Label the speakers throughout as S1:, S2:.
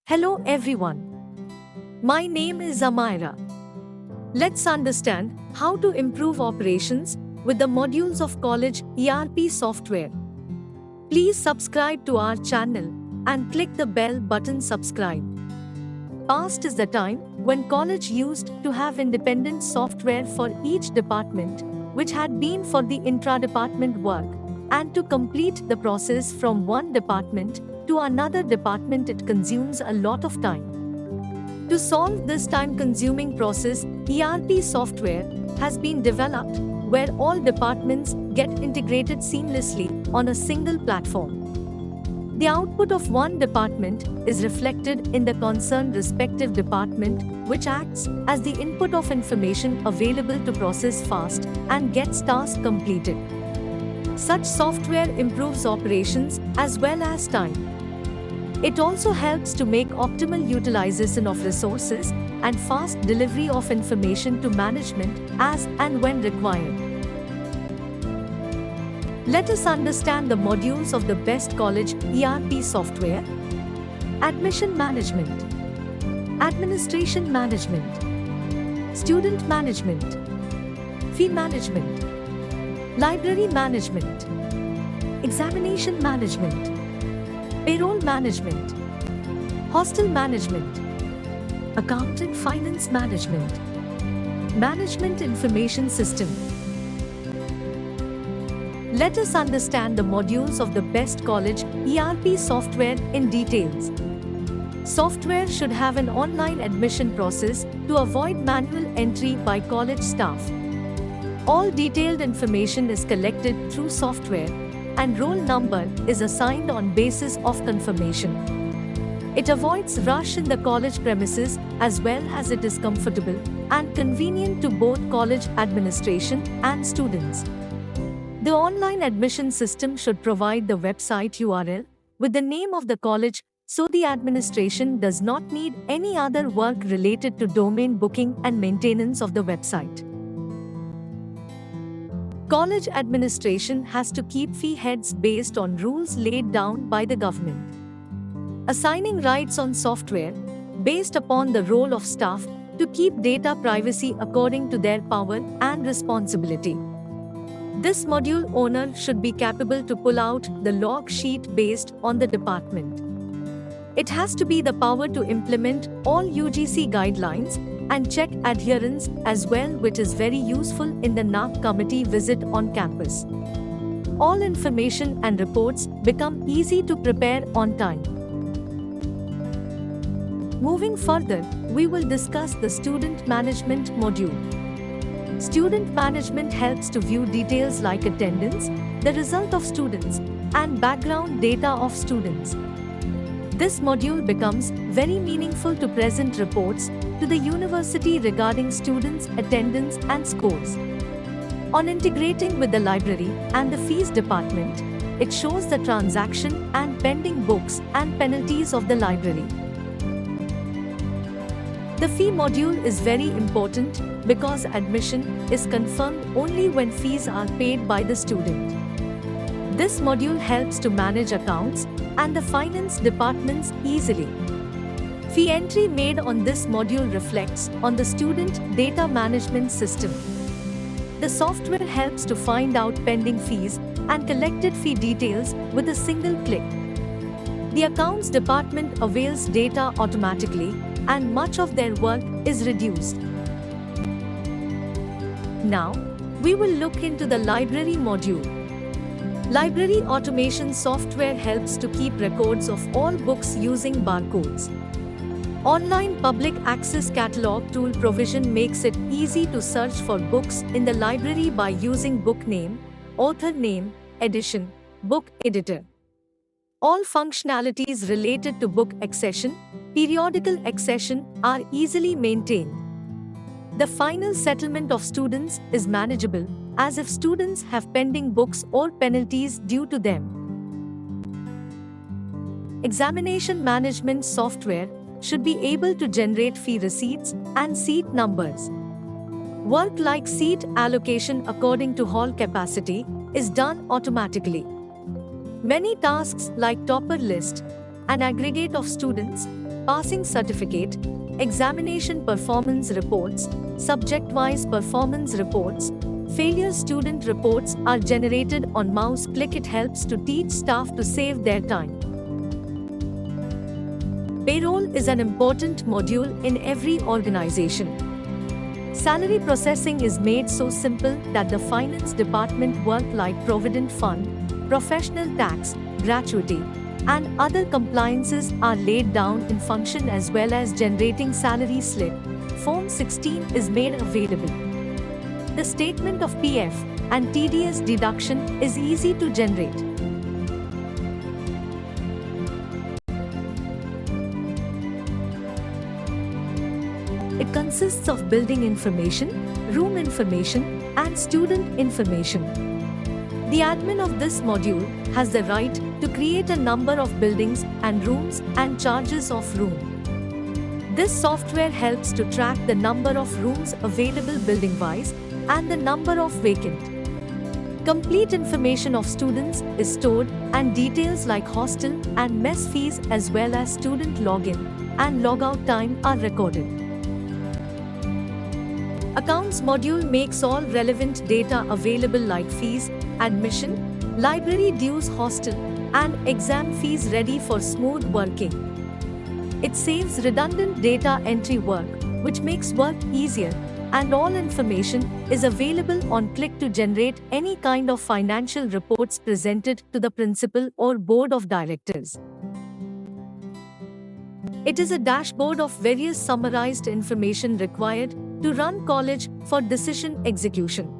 S1: Hello everyone. My name is Amira. Let's understand how to improve operations with the modules of college ERP software. Please subscribe to our channel and click the bell button subscribe. Past is the time when college used to have independent software for each department, which had been for the intra-department work, and to complete the process from one department to another department it consumes a lot of time. To solve this time-consuming process, ERP software has been developed where all departments get integrated seamlessly on a single platform. The output of one department is reflected in the concerned respective department, which acts as the input of information available to process fast and gets tasks completed. Such software improves operations as well as time. It also helps to make optimal utilization of resources and fast delivery of information to management as and when required. Let us understand the modules of the best college ERP software. Admission management, administration management, student management, fee management, library management, examination management, payroll management, hostel management, accounting finance management, management information system. Let us understand the modules of the best college ERP software in details. Software should have an online admission process to avoid manual entry by college staff. All detailed information is collected through software, and roll number is assigned on basis of confirmation. It avoids rush in the college premises as well as it is comfortable and convenient to both college administration and students. The online admission system should provide the website URL with the name of the college, so the administration does not need any other work related to domain booking and maintenance of the website. College administration has to keep fee heads based on rules laid down by the government. Assigning rights on software based upon the role of staff to keep data privacy according to their power and responsibility. This module owner should be capable to pull out the log sheet based on the department. It has to be the power to implement all UGC guidelines and check adherence as well, which is very useful in the NAAC committee visit on campus. All information and reports become easy to prepare on time. Moving further, we will discuss the student management module. Student management helps to view details like attendance, the result of students, and background data of students. This module becomes very meaningful to present reports to the university regarding students' attendance and scores. On integrating with the library and the fees department, it shows the transaction and pending books and penalties of the library. The fee module is very important because admission is confirmed only when fees are paid by the student. This module helps to manage accounts and the finance departments easily. Fee entry made on this module reflects on the student data management system. The software helps to find out pending fees and collected fee details with a single click. The accounts department avails data automatically, and much of their work is reduced. Now, we will look into the library module. Library automation software helps to keep records of all books using barcodes. Online public access catalog tool provision makes it easy to search for books in the library by using book name, author name, edition, book editor. All functionalities related to book accession, periodical accession are easily maintained. The final settlement of students is manageable, as if students have pending books or penalties due to them. Examination management software should be able to generate fee receipts and seat numbers. Work like seat allocation according to hall capacity is done automatically. Many tasks like topper list, an aggregate of students, passing certificate, examination performance reports, subject-wise performance reports, failure student reports are generated on mouse click. It helps to teach staff to save their time. Payroll is an important module in every organization. Salary processing is made so simple that the finance department work like provident fund, professional tax, gratuity, and other compliances are laid down in function as well as generating salary slip. Form 16 is made available. The statement of PF and TDS deduction is easy to generate. It consists of building information, room information, and student information. The admin of this module has the right to create a number of buildings and rooms and charges of room. This software helps to track the number of rooms available building-wise and the number of vacant. Complete information of students is stored and details like hostel and mess fees as well as student login and logout time are recorded. Accounts module makes all relevant data available like fees, admission, library dues, hostel, and exam fees ready for smooth working. It saves redundant data entry work, which makes work easier, and all information is available on click to generate any kind of financial reports presented to the principal or board of directors. It is a dashboard of various summarized information required to run college for decision execution.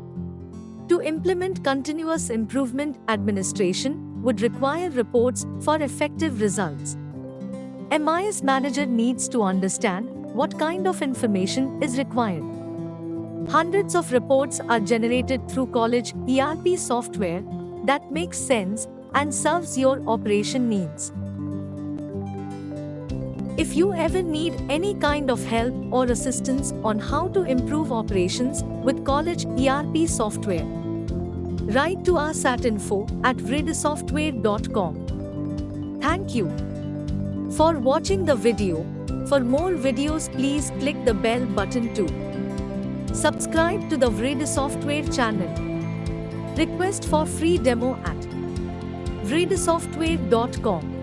S1: To implement continuous improvement, administration would require reports for effective results. MIS manager needs to understand what kind of information is required. Hundreds of reports are generated through college ERP software that makes sense and serves your operation needs. If you ever need any kind of help or assistance on how to improve operations with college ERP software, write to us at info@vridisoftware.com. Thank you for watching the video. For more videos, please click the bell button too. Subscribe to the Vridisoftware channel. Request for free demo at vridisoftware.com.